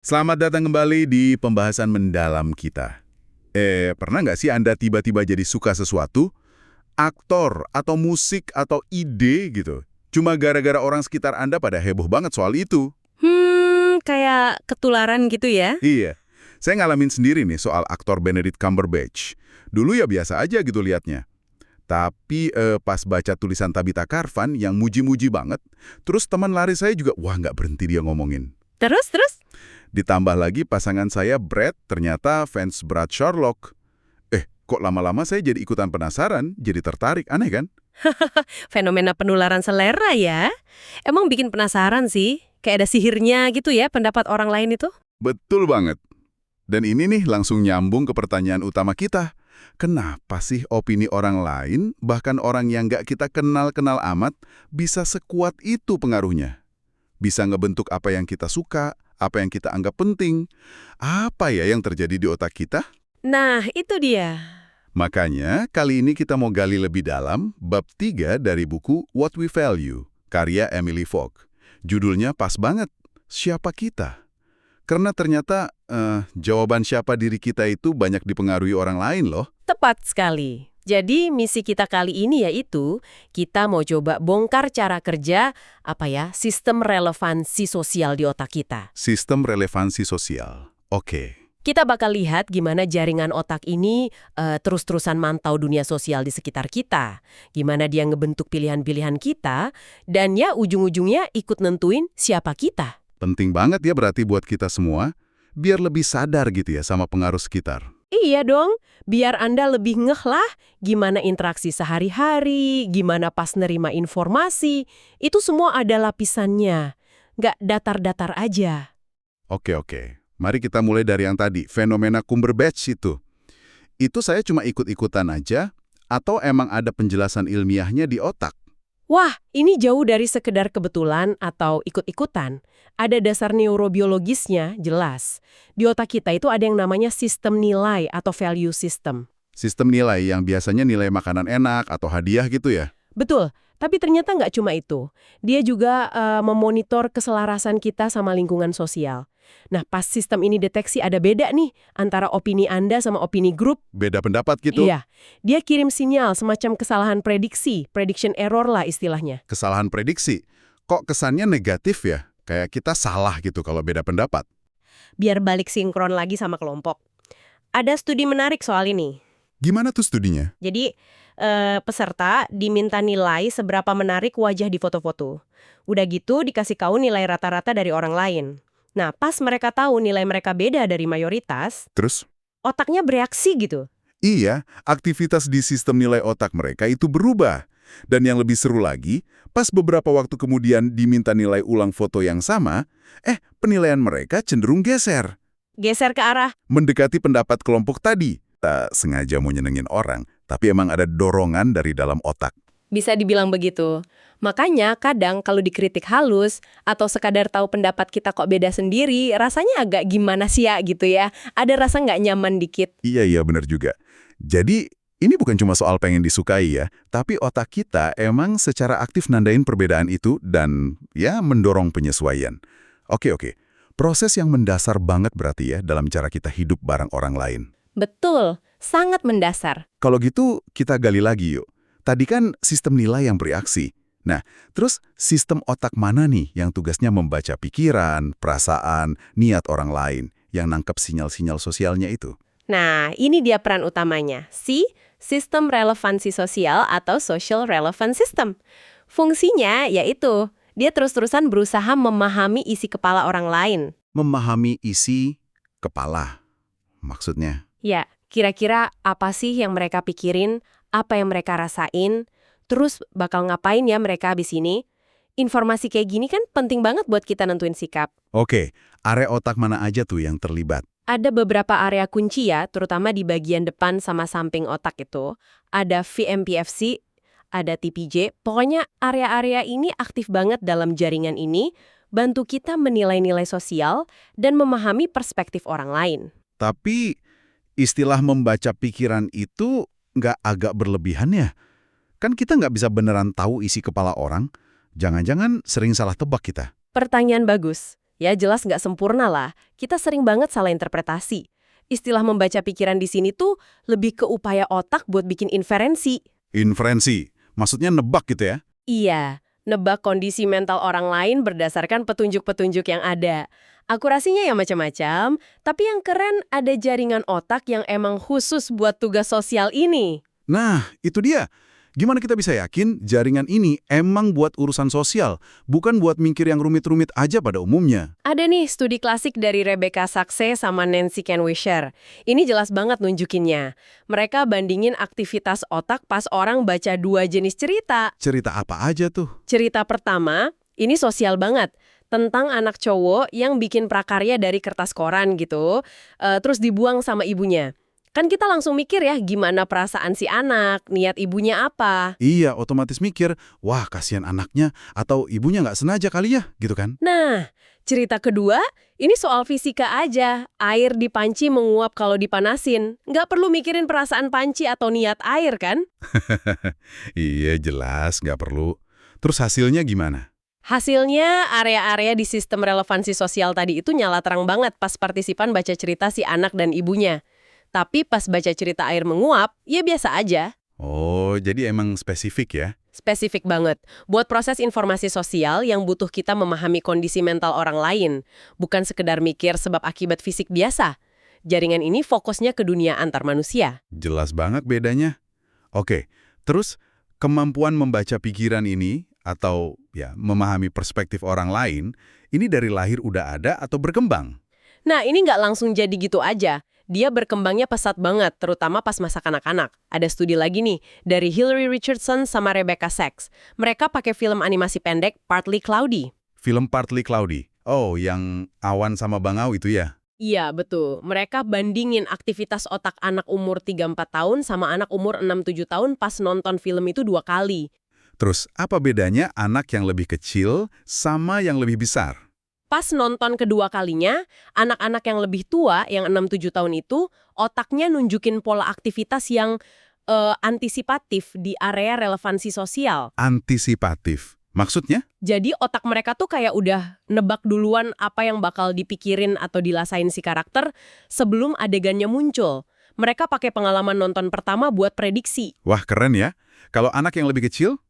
Selamat datang kembali di pembahasan mendalam kita. Pernah nggak sih Anda tiba-tiba jadi suka sesuatu, aktor atau musik atau ide gitu, cuma gara-gara orang sekitar Anda pada heboh banget soal itu? Kayak ketularan gitu ya? Iya, saya ngalamin sendiri nih soal aktor Benedict Cumberbatch. Dulu ya biasa aja gitu liatnya. Tapi pas baca tulisan Tabitha Karvan yang muji-muji banget, terus teman lari saya juga, wah nggak berhenti dia ngomongin. Terus? Ditambah lagi pasangan saya Brad ternyata fans berat Sherlock. Kok lama-lama saya jadi ikutan penasaran, jadi tertarik, aneh kan? Fenomena penularan selera ya? Emang bikin penasaran sih, kayak ada sihirnya gitu ya pendapat orang lain itu? Betul banget. Dan ini nih langsung nyambung ke pertanyaan utama kita. Kenapa sih opini orang lain, bahkan orang yang nggak kita kenal-kenal amat, bisa sekuat itu pengaruhnya? Bisa ngebentuk apa yang kita suka, apa yang kita anggap penting. Apa ya yang terjadi di otak kita? Nah, itu dia. Makanya, kali ini kita mau gali lebih dalam bab 3 dari buku What We Value, karya Emily Fogg. Judulnya pas banget, Siapa Kita? Karena ternyata jawaban siapa diri kita itu banyak dipengaruhi orang lain loh. Tepat sekali. Jadi misi kita kali ini yaitu kita mau coba bongkar cara kerja sistem relevansi sosial di otak kita. Sistem relevansi sosial. Oke. Kita bakal lihat gimana jaringan otak ini terus-terusan mantau dunia sosial di sekitar kita. Gimana dia ngebentuk pilihan-pilihan kita, dan ya ujung-ujungnya ikut nentuin siapa kita. Penting banget ya berarti buat kita semua, biar lebih sadar gitu ya sama pengaruh sekitar. Iya dong, biar Anda lebih ngeh lah gimana interaksi sehari-hari, gimana pas nerima informasi. Itu semua ada lapisannya, nggak datar-datar aja. Oke. Mari kita mulai dari yang tadi, fenomena Cumberbatch itu. Itu saya cuma ikut-ikutan aja, atau emang ada penjelasan ilmiahnya di otak? Wah, ini jauh dari sekedar kebetulan atau ikut-ikutan. Ada dasar neurobiologisnya, jelas. Di otak kita itu ada yang namanya sistem nilai atau value system. Sistem nilai yang biasanya nilai makanan enak atau hadiah gitu ya? Betul, tapi ternyata nggak cuma itu. Dia juga memonitor keselarasan kita sama lingkungan sosial. Nah, pas sistem ini deteksi ada beda nih antara opini Anda sama opini grup. Beda pendapat gitu? Iya, dia kirim sinyal semacam kesalahan prediksi, prediction error lah istilahnya. Kesalahan prediksi. Kok kesannya negatif ya? Kayak kita salah gitu kalau beda pendapat. Biar balik sinkron lagi sama kelompok. Ada studi menarik soal ini. Gimana tuh studinya? Jadi, peserta diminta nilai seberapa menarik wajah di foto-foto. Udah gitu dikasih tahu nilai rata-rata dari orang lain. Nah, pas mereka tahu nilai mereka beda dari mayoritas, Terus? otaknya bereaksi gitu. Iya, aktivitas di sistem nilai otak mereka itu berubah. Dan yang lebih seru lagi, pas beberapa waktu kemudian diminta nilai ulang foto yang sama, penilaian mereka cenderung geser. Geser ke arah, Mendekati pendapat kelompok tadi. Tak sengaja mau nyenengin orang, tapi emang ada dorongan dari dalam otak. bisa dibilang begitu. Makanya kadang kalau dikritik halus atau sekadar tahu pendapat kita kok beda sendiri, rasanya agak gimana sih ya gitu ya. Ada rasa nggak nyaman dikit. Iya, bener juga. Jadi, ini bukan cuma soal pengen disukai ya, tapi otak kita emang secara aktif nandain perbedaan itu dan ya mendorong penyesuaian. Oke. Proses yang mendasar banget berarti ya dalam cara kita hidup bareng orang lain. Betul, sangat mendasar. Kalau gitu, kita gali lagi yuk. Tadi kan sistem nilai yang bereaksi. Nah, terus sistem otak mana nih yang tugasnya membaca pikiran, perasaan, niat orang lain, yang nangkep sinyal-sinyal sosialnya itu? Nah, ini dia peran utamanya, si sistem relevansi sosial atau social relevance system. Fungsinya yaitu, dia terus-terusan berusaha memahami isi kepala orang lain. Memahami isi kepala. Maksudnya? Ya, kira-kira apa sih yang mereka pikirin, apa yang mereka rasain, terus bakal ngapain ya mereka abis ini? Informasi kayak gini kan penting banget buat kita nentuin sikap. Oke, area otak mana aja tuh yang terlibat? Ada beberapa area kunci ya, terutama di bagian depan sama samping otak itu. Ada VMPFC, ada TPJ, pokoknya area-area ini aktif banget dalam jaringan ini, bantu kita menilai nilai sosial dan memahami perspektif orang lain. Tapi istilah membaca pikiran itu nggak agak berlebihan ya? Kan kita nggak bisa beneran tahu isi kepala orang. Jangan-jangan sering salah tebak kita. Pertanyaan bagus. Ya jelas nggak sempurna lah, kita sering banget salah interpretasi. Istilah membaca pikiran di sini tuh lebih ke upaya otak buat bikin inferensi. Inferensi, maksudnya nebak gitu ya? Iya, nebak kondisi mental orang lain berdasarkan petunjuk-petunjuk yang ada. Akurasinya ya macam-macam, tapi yang keren ada jaringan otak yang emang khusus buat tugas sosial ini. Nah, itu dia. Gimana kita bisa yakin jaringan ini emang buat urusan sosial, bukan buat mikir yang rumit-rumit aja pada umumnya? Ada nih studi klasik dari Rebecca Sakse sama Nancy Kenwisher. Ini jelas banget nunjukinnya. Mereka bandingin aktivitas otak pas orang baca dua jenis cerita. Cerita apa aja tuh? Cerita pertama, ini sosial banget. Tentang anak cowok yang bikin prakarya dari kertas koran gitu, terus dibuang sama ibunya. Kan kita langsung mikir ya, gimana perasaan si anak, niat ibunya apa. Iya, otomatis mikir, wah kasihan anaknya, atau ibunya nggak sengaja kali ya, gitu kan? Nah, cerita kedua, ini soal fisika aja. Air di panci menguap kalau dipanasin. Nggak perlu mikirin perasaan panci atau niat air kan? Iya, jelas, nggak perlu. Terus hasilnya gimana? Hasilnya, area-area di sistem relevansi sosial tadi itu nyala terang banget pas partisipan baca cerita si anak dan ibunya. Tapi pas baca cerita air menguap, ya biasa aja. Oh, jadi emang spesifik ya? Spesifik banget. Buat proses informasi sosial yang butuh kita memahami kondisi mental orang lain. Bukan sekedar mikir sebab akibat fisik biasa. Jaringan ini fokusnya ke dunia antar manusia. Jelas banget bedanya. Oke, terus kemampuan membaca pikiran ini, atau ya memahami perspektif orang lain, ini dari lahir udah ada atau berkembang? Nah, ini nggak langsung jadi gitu aja. Dia berkembangnya pesat banget, terutama pas masa kanak-kanak. Ada studi lagi nih, dari Hillary Richardson sama Rebecca Sachs. Mereka pakai film animasi pendek Partly Cloudy. Film Partly Cloudy. Oh, yang awan sama bangau itu ya? Iya, betul. Mereka bandingin aktivitas otak anak umur 3-4 tahun sama anak umur 6-7 tahun pas nonton film itu 2 kali. Terus, apa bedanya anak yang lebih kecil sama yang lebih besar? Pas nonton kedua kalinya, anak-anak yang lebih tua, yang 6-7 tahun itu, otaknya nunjukin pola aktivitas yang antisipatif di area relevansi sosial. Antisipatif. Maksudnya? Jadi otak mereka tuh kayak udah nebak duluan apa yang bakal dipikirin atau dilasain si karakter sebelum adegannya muncul. Mereka pakai pengalaman nonton pertama buat prediksi. Wah, keren ya. Kalau anak yang lebih kecil?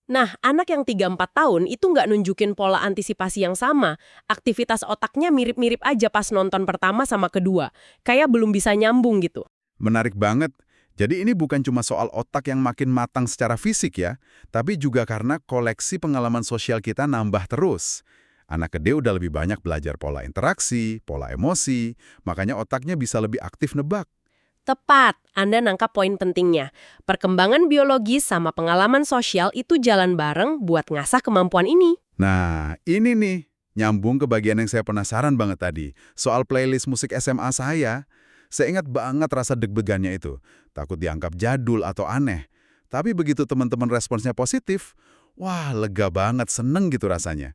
Nah, anak yang 3-4 tahun itu nggak nunjukin pola antisipasi yang sama. Aktivitas otaknya mirip-mirip aja pas nonton pertama sama kedua. Kayak belum bisa nyambung gitu. Menarik banget. Jadi ini bukan cuma soal otak yang makin matang secara fisik ya, tapi juga karena koleksi pengalaman sosial kita nambah terus. Anak gede udah lebih banyak belajar pola interaksi, pola emosi, makanya otaknya bisa lebih aktif nebak. Tepat, Anda nangkap poin pentingnya. Perkembangan biologis sama pengalaman sosial itu jalan bareng buat ngasah kemampuan ini. Nah, ini nih, nyambung ke bagian yang saya penasaran banget tadi, soal playlist musik SMA saya. Saya ingat banget rasa deg-degannya itu, takut dianggap jadul atau aneh. Tapi begitu teman-teman responsnya positif, wah lega banget, seneng gitu rasanya.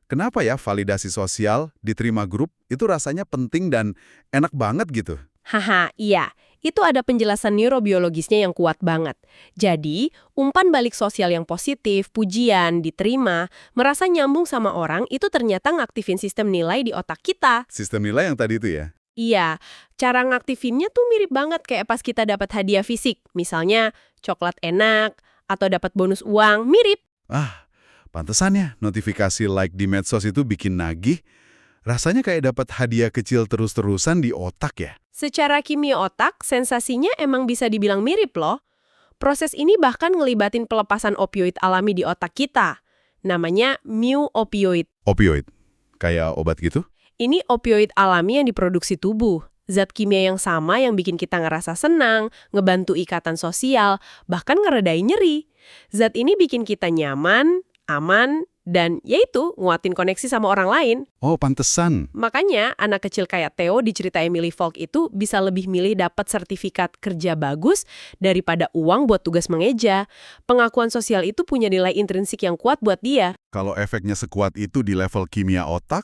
Kenapa ya validasi sosial diterima grup itu rasanya penting dan enak banget gitu? Haha, iya. Itu ada penjelasan neurobiologisnya yang kuat banget. Jadi, umpan balik sosial yang positif, pujian, diterima, merasa nyambung sama orang itu ternyata ngaktifin sistem nilai di otak kita. Sistem nilai yang tadi itu ya? Iya, cara ngaktifinnya tuh mirip banget kayak pas kita dapat hadiah fisik. Misalnya, coklat enak, atau dapat bonus uang, mirip. Ah, pantesan ya notifikasi like di medsos itu bikin nagih. Rasanya kayak dapat hadiah kecil terus-terusan di otak ya? Secara kimia otak, sensasinya emang bisa dibilang mirip loh. Proses ini bahkan ngelibatin pelepasan opioid alami di otak kita. Namanya mu opioid. Opioid? Kayak obat gitu? Ini opioid alami yang diproduksi tubuh. Zat kimia yang sama yang bikin kita ngerasa senang, ngebantu ikatan sosial, bahkan ngeredain nyeri. Zat ini bikin kita nyaman, aman, dan yaitu nguatin koneksi sama orang lain. Oh, pantesan. Makanya anak kecil kayak Theo di cerita Emily Falk itu bisa lebih milih dapat sertifikat kerja bagus daripada uang buat tugas mengeja. Pengakuan sosial itu punya nilai intrinsik yang kuat buat dia. Kalau efeknya sekuat itu di level kimia otak,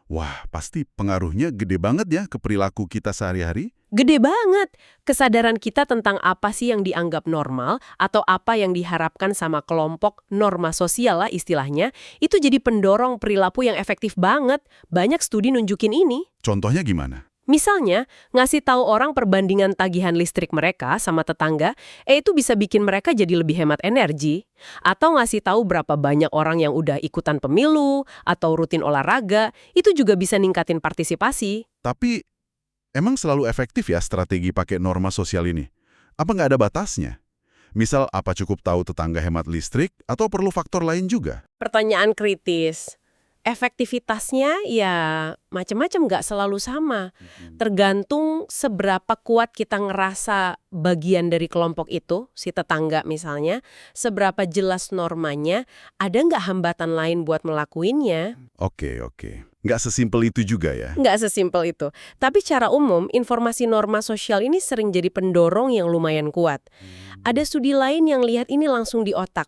wah pasti pengaruhnya gede banget ya ke perilaku kita sehari-hari. Gede banget. Kesadaran kita tentang apa sih yang dianggap normal atau apa yang diharapkan sama kelompok norma sosial lah istilahnya, itu jadi pendorong perilaku yang efektif banget. Banyak studi nunjukin ini. Contohnya gimana? Misalnya, ngasih tahu orang perbandingan tagihan listrik mereka sama tetangga, itu bisa bikin mereka jadi lebih hemat energi. Atau ngasih tahu berapa banyak orang yang udah ikutan pemilu atau rutin olahraga, itu juga bisa ningkatin partisipasi. Tapi, emang selalu efektif ya strategi pakai norma sosial ini? Apa nggak ada batasnya? Misal, apa cukup tahu tetangga hemat listrik atau perlu faktor lain juga? Pertanyaan kritis. Efektivitasnya ya macam-macam, nggak selalu sama. Tergantung seberapa kuat kita ngerasa bagian dari kelompok itu, si tetangga misalnya, seberapa jelas normanya, ada nggak hambatan lain buat melakuinnya. Oke. Nggak sesimpel itu juga ya? Nggak sesimpel itu. Tapi secara umum, informasi norma sosial ini sering jadi pendorong yang lumayan kuat. Ada studi lain yang lihat ini langsung di otak.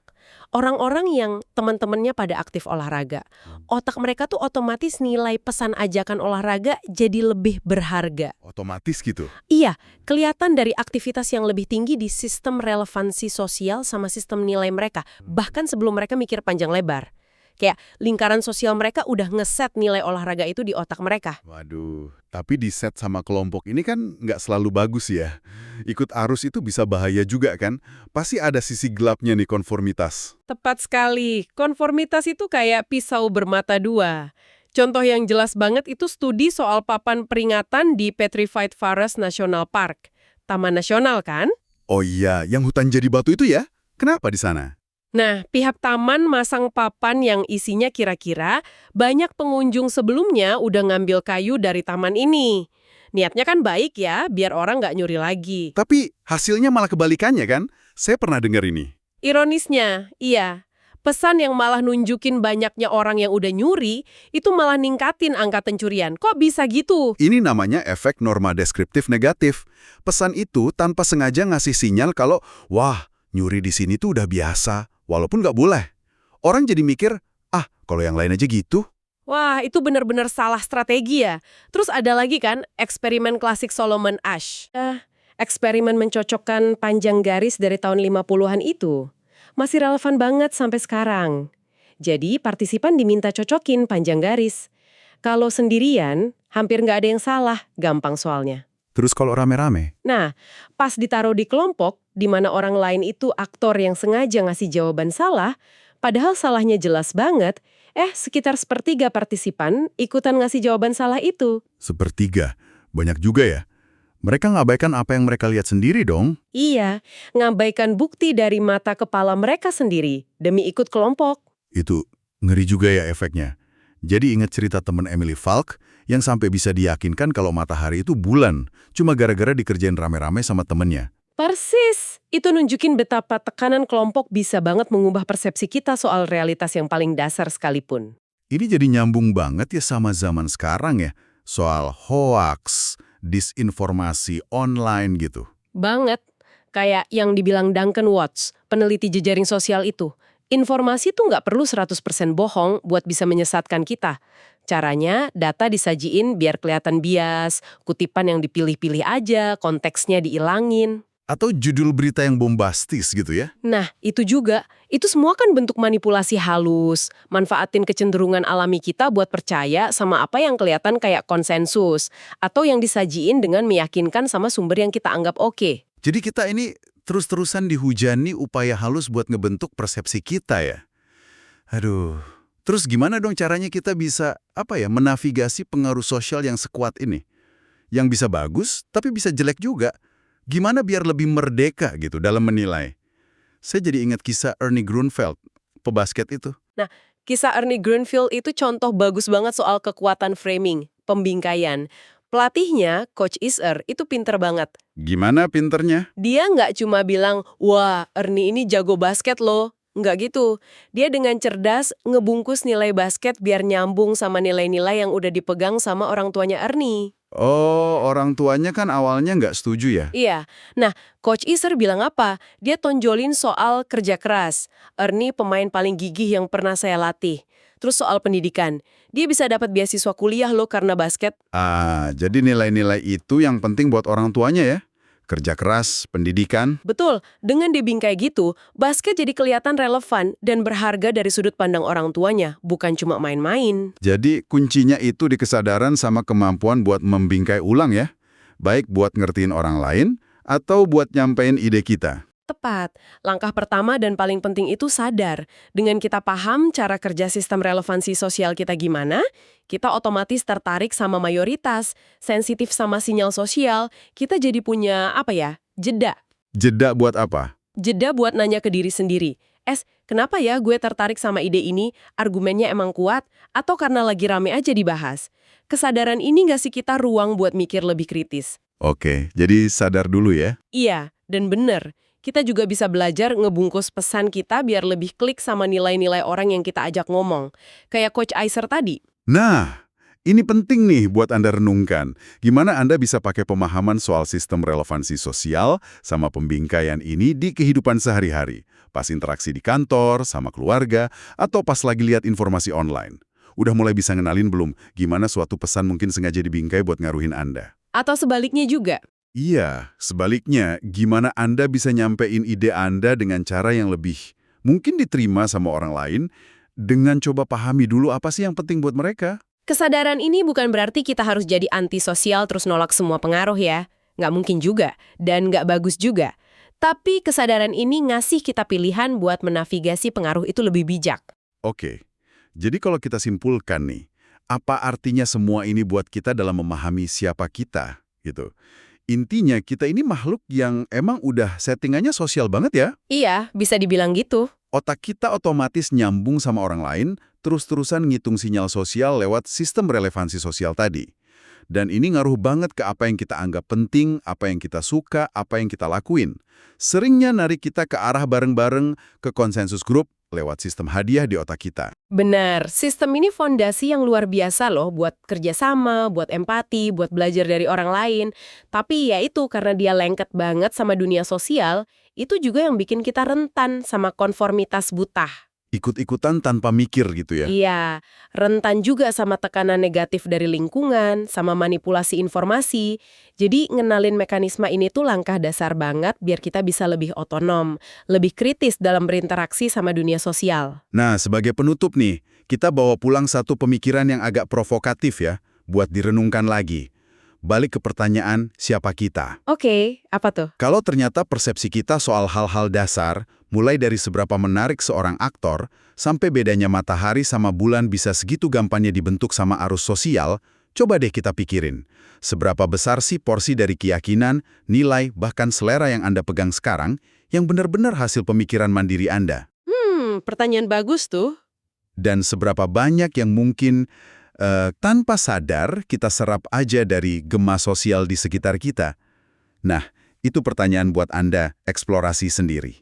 Orang-orang yang teman-temannya pada aktif olahraga, otak mereka tuh otomatis nilai pesan ajakan olahraga jadi lebih berharga. Otomatis gitu? Iya, kelihatan dari aktivitas yang lebih tinggi di sistem relevansi sosial sama sistem nilai mereka, bahkan sebelum mereka mikir panjang lebar. Kayak lingkaran sosial mereka udah ngeset nilai olahraga itu di otak mereka. Waduh, tapi di set sama kelompok ini kan nggak selalu bagus ya. Ikut arus itu bisa bahaya juga kan? Pasti ada sisi gelapnya nih konformitas. Tepat sekali, konformitas itu kayak pisau bermata dua. Contoh yang jelas banget itu studi soal papan peringatan di Petrified Forest National Park. Taman nasional kan? Oh iya, yang hutan jadi batu itu ya? Kenapa di sana? Nah, pihak taman masang papan yang isinya kira-kira banyak pengunjung sebelumnya udah ngambil kayu dari taman ini. Niatnya kan baik ya, biar orang nggak nyuri lagi. Tapi hasilnya malah kebalikannya kan? Saya pernah dengar ini. Ironisnya, iya. Pesan yang malah nunjukin banyaknya orang yang udah nyuri, itu malah ningkatin angka pencurian. Kok bisa gitu? Ini namanya efek norma deskriptif negatif. Pesan itu tanpa sengaja ngasih sinyal kalau, wah, nyuri di sini tuh udah biasa, walaupun nggak boleh. Orang jadi mikir, kalau yang lain aja gitu. Wah, itu benar-benar salah strategi ya. Terus ada lagi kan, eksperimen klasik Solomon Asch. Eksperimen mencocokkan panjang garis dari tahun 50-an itu masih relevan banget sampai sekarang. Jadi, partisipan diminta cocokin panjang garis. Kalau sendirian, hampir nggak ada yang salah, gampang soalnya. Terus kalau rame-rame? Nah, pas ditaruh di kelompok, di mana orang lain itu aktor yang sengaja ngasih jawaban salah, padahal salahnya jelas banget, sekitar sepertiga partisipan ikutan ngasih jawaban salah itu. Sepertiga. Banyak juga ya. Mereka ngabaikan apa yang mereka lihat sendiri dong. Iya, ngabaikan bukti dari mata kepala mereka sendiri, demi ikut kelompok. Itu ngeri juga ya efeknya. Jadi ingat cerita teman Emily Falk yang sampai bisa diyakinkan kalau matahari itu bulan, cuma gara-gara dikerjain rame-rame sama temennya. Persis, itu nunjukin betapa tekanan kelompok bisa banget mengubah persepsi kita soal realitas yang paling dasar sekalipun. Ini jadi nyambung banget ya sama zaman sekarang ya, soal hoax, disinformasi online gitu. Banget, kayak yang dibilang Duncan Watts, peneliti jejaring sosial itu. Informasi tuh nggak perlu 100% bohong buat bisa menyesatkan kita. Caranya, data disajiin biar kelihatan bias, kutipan yang dipilih-pilih aja, konteksnya diilangin. Atau judul berita yang bombastis gitu ya. Nah, itu juga. Itu semua kan bentuk manipulasi halus, manfaatin kecenderungan alami kita buat percaya sama apa yang kelihatan kayak konsensus, atau yang disajiin dengan meyakinkan sama sumber yang kita anggap oke. Jadi kita ini terus-terusan dihujani upaya halus buat ngebentuk persepsi kita ya. Aduh, terus gimana dong caranya kita bisa, menavigasi pengaruh sosial yang sekuat ini? Yang bisa bagus, tapi bisa jelek juga. Gimana biar lebih merdeka gitu dalam menilai? Saya jadi ingat kisah Ernie Grunfeld, pebasket itu. Nah, kisah Ernie Grunfeld itu contoh bagus banget soal kekuatan framing, pembingkaian. Pelatihnya, Coach Iser, itu pinter banget. Gimana pinternya? Dia nggak cuma bilang, wah Ernie ini jago basket loh. Nggak gitu. Dia dengan cerdas ngebungkus nilai basket biar nyambung sama nilai-nilai yang udah dipegang sama orang tuanya Ernie. Oh, orang tuanya kan awalnya nggak setuju ya? Iya. Nah, Coach Iser bilang apa? Dia tonjolin soal kerja keras. Ernie pemain paling gigih yang pernah saya latih. Terus soal pendidikan, dia bisa dapat beasiswa kuliah loh karena basket. Jadi nilai-nilai itu yang penting buat orang tuanya ya? Kerja keras, pendidikan. Betul, dengan dibingkai gitu, basket jadi kelihatan relevan dan berharga dari sudut pandang orang tuanya, bukan cuma main-main. Jadi kuncinya itu di kesadaran sama kemampuan buat membingkai ulang ya? Baik buat ngertiin orang lain, atau buat nyampein ide kita. Tepat. Langkah pertama dan paling penting itu sadar. Dengan kita paham cara kerja sistem relevansi sosial kita gimana, kita otomatis tertarik sama mayoritas, sensitif sama sinyal sosial, kita jadi punya, jeda. Jeda buat apa? Jeda buat nanya ke diri sendiri. Kenapa ya gue tertarik sama ide ini? Argumennya emang kuat? Atau karena lagi rame aja dibahas? Kesadaran ini nggak sih kita ruang buat mikir lebih kritis? Oke, jadi sadar dulu ya. Iya, dan bener. Kita juga bisa belajar ngebungkus pesan kita biar lebih klik sama nilai-nilai orang yang kita ajak ngomong. Kayak Coach Aiser tadi. Nah, ini penting nih buat Anda renungkan. Gimana Anda bisa pakai pemahaman soal sistem relevansi sosial sama pembingkaian ini di kehidupan sehari-hari. Pas interaksi di kantor, sama keluarga, atau pas lagi lihat informasi online. Udah mulai bisa ngenalin belum gimana suatu pesan mungkin sengaja dibingkai buat ngaruhin Anda? Atau sebaliknya juga. Iya, sebaliknya, gimana Anda bisa nyampein ide Anda dengan cara yang lebih mungkin diterima sama orang lain, dengan coba pahami dulu apa sih yang penting buat mereka? Kesadaran ini bukan berarti kita harus jadi antisosial terus nolak semua pengaruh ya. Nggak mungkin juga, dan nggak bagus juga. Tapi kesadaran ini ngasih kita pilihan buat menavigasi pengaruh itu lebih bijak. Oke, jadi kalau kita simpulkan nih, apa artinya semua ini buat kita dalam memahami siapa kita, gitu? Intinya kita ini makhluk yang emang udah settingannya sosial banget ya. Iya, bisa dibilang gitu. Otak kita otomatis nyambung sama orang lain, terus-terusan ngitung sinyal sosial lewat sistem relevansi sosial tadi. Dan ini ngaruh banget ke apa yang kita anggap penting, apa yang kita suka, apa yang kita lakuin. Seringnya narik kita ke arah bareng-bareng ke konsensus grup lewat sistem hadiah di otak kita. Benar, sistem ini fondasi yang luar biasa loh buat kerjasama, buat empati, buat belajar dari orang lain. Tapi ya itu karena dia lengket banget sama dunia sosial, itu juga yang bikin kita rentan sama konformitas buta. Ikut-ikutan tanpa mikir gitu ya. Iya, rentan juga sama tekanan negatif dari lingkungan, sama manipulasi informasi. Jadi ngenalin mekanisme ini tuh langkah dasar banget biar kita bisa lebih otonom, lebih kritis dalam berinteraksi sama dunia sosial. Nah, sebagai penutup nih, kita bawa pulang satu pemikiran yang agak provokatif ya, buat direnungkan lagi. Balik ke pertanyaan, siapa kita? Oke, apa tuh? Kalau ternyata persepsi kita soal hal-hal dasar, mulai dari seberapa menarik seorang aktor, sampai bedanya matahari sama bulan bisa segitu gampangnya dibentuk sama arus sosial, coba deh kita pikirin. Seberapa besar sih porsi dari keyakinan, nilai, bahkan selera yang Anda pegang sekarang, yang benar-benar hasil pemikiran mandiri Anda? Pertanyaan bagus tuh. Dan seberapa banyak yang mungkin tanpa sadar kita serap aja dari gema sosial di sekitar kita? Nah, itu pertanyaan buat Anda eksplorasi sendiri.